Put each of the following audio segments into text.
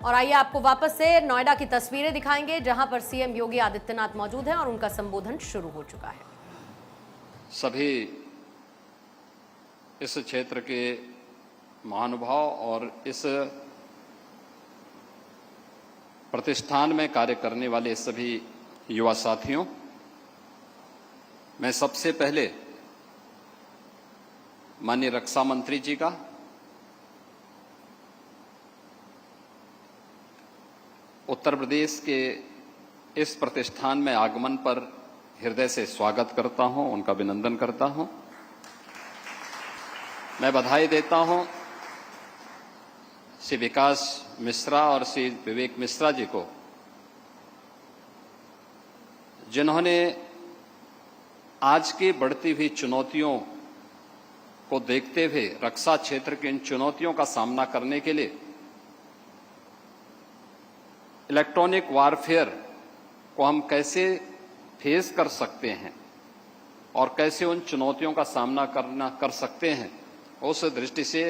और आइए आपको वापस से नोएडा की तस्वीरें दिखाएंगे, जहां पर सीएम योगी आदित्यनाथ मौजूद हैं और उनका संबोधन शुरू हो चुका है। सभी इस क्षेत्र के महानुभाव और इस प्रतिष्ठान में कार्य करने वाले सभी युवा साथियों, मैं सबसे पहले माननीय रक्षा मंत्री जी का, उत्तर प्रदेश के इस प्रतिष्ठान में आगमन पर हृदय से स्वागत करता हूं, उनका अभिनंदन करता हूं। मैं बधाई देता हूं श्री विकास मिश्रा और श्री विवेक मिश्रा जी को, जिन्होंने आज की बढ़ती हुई चुनौतियों को देखते हुए रक्षा क्षेत्र की इन चुनौतियों का सामना करने के लिए इलेक्ट्रॉनिक वारफेयर को हम कैसे फेस कर सकते हैं और कैसे उन चुनौतियों का सामना कर सकते हैं, उस दृष्टि से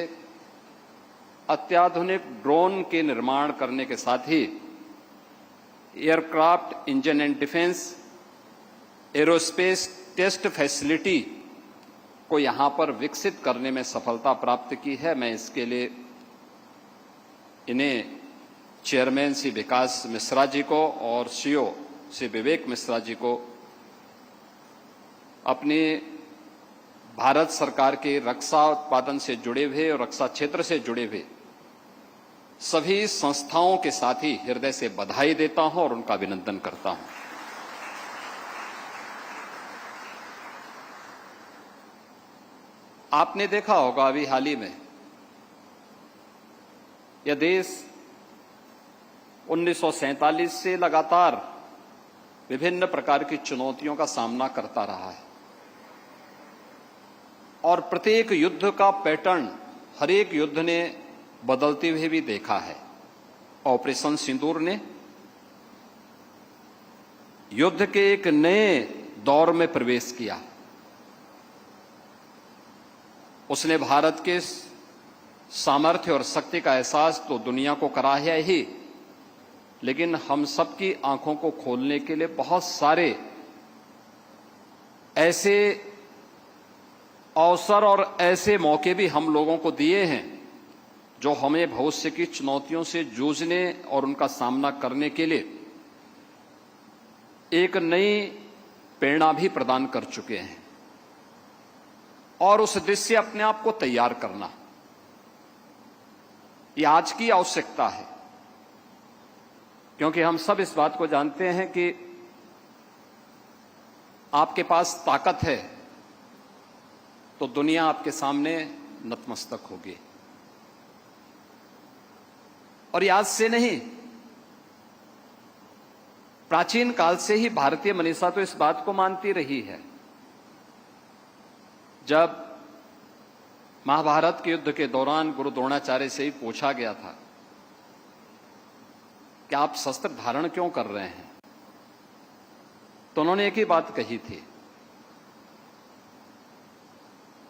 अत्याधुनिक ड्रोन के निर्माण करने के साथ ही aircraft engine and defence aerospace test facility को यहां पर विकसित करने में सफलता प्राप्त की है। मैं इसके लिए इन्हें चेयरमैन श्री विकास मिश्रा जी को और सीईओ श्री विवेक मिश्रा जी को अपनी भारत सरकार के रक्षा उत्पादन से जुड़े हुए और रक्षा क्षेत्र से जुड़े हुए सभी संस्थाओं के साथ ही हृदय से बधाई देता हूं और उनका अभिनंदन करता हूं। आपने देखा होगा अभी हाल ही में यह देश 1947 से लगातार विभिन्न प्रकार की चुनौतियों का सामना करता रहा है और प्रत्येक युद्ध का पैटर्न हर एक युद्ध ने बदलते हुए भी देखा है। ऑपरेशन सिंदूर ने युद्ध के एक नए दौर में प्रवेश किया। उसने भारत के सामर्थ्य और शक्ति का एहसास तो दुनिया को कराया ही, लेकिन हम सबकी आंखों को खोलने के लिए बहुत सारे ऐसे अवसर और ऐसे मौके भी हम लोगों को दिए हैं जो हमें भविष्य की चुनौतियों से जूझने और उनका सामना करने के लिए एक नई प्रेरणा भी प्रदान कर चुके हैं। और उस दृश्य से अपने आप को तैयार करना ये आज की आवश्यकता है, क्योंकि हम सब इस बात को जानते हैं कि आपके पास ताकत है तो दुनिया आपके सामने नतमस्तक होगी। और ये आज से नहीं, प्राचीन काल से ही भारतीय मनीषा तो इस बात को मानती रही है। जब महाभारत के युद्ध के दौरान गुरु द्रोणाचार्य से ही पूछा गया था कि आप शस्त्र धारण क्यों कर रहे हैं, तो उन्होंने एक ही बात कही थी।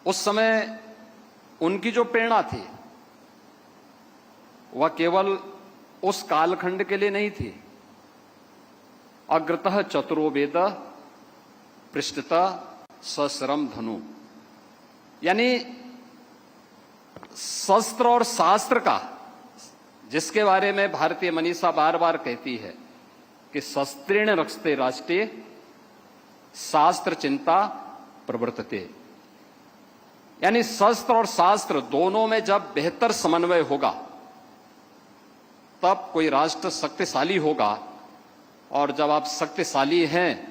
उस समय उनकी जो प्रेरणा थी वह केवल उस कालखंड के लिए नहीं थी। अग्रतः चतुरो वेद पृष्ठतः सशरम धनु, यानी शस्त्र और शास्त्र का, जिसके बारे में भारतीय मनीषा बार बार कहती है कि शस्त्रेण रक्षते राष्ट्रे शास्त्र चिंता प्रवर्तते, यानी शस्त्र और शास्त्र दोनों में जब बेहतर समन्वय होगा तब कोई राष्ट्र शक्तिशाली होगा। और जब आप शक्तिशाली हैं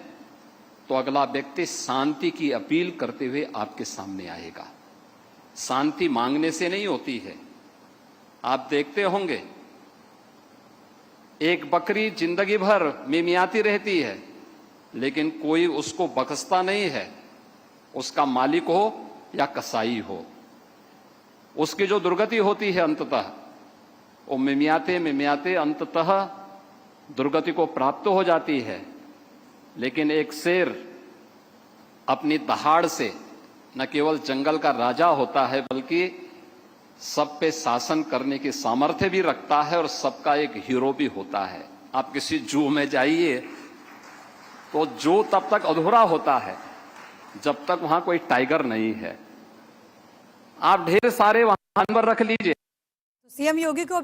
तो अगला व्यक्ति शांति की अपील करते हुए आपके सामने आएगा। शांति मांगने से नहीं होती है। आप देखते होंगे एक बकरी जिंदगी भर मिमियाती रहती है लेकिन कोई उसको बख्शता नहीं है, उसका मालिक हो या कसाई हो। उसकी जो दुर्गति होती है अंततः वो मिमियाते मिमियाते अंततः दुर्गति को प्राप्त हो जाती है। लेकिन एक शेर अपनी दहाड़ से न केवल जंगल का राजा होता है बल्कि सब पे शासन करने की सामर्थ्य भी रखता है और सबका एक हीरो भी होता है। आप किसी जू में जाइए तो जू तब तक अधूरा होता है जब तक वहां कोई टाइगर नहीं है। आप ढेर सारे वहां जानवर रख लीजिए। सीएम योगी को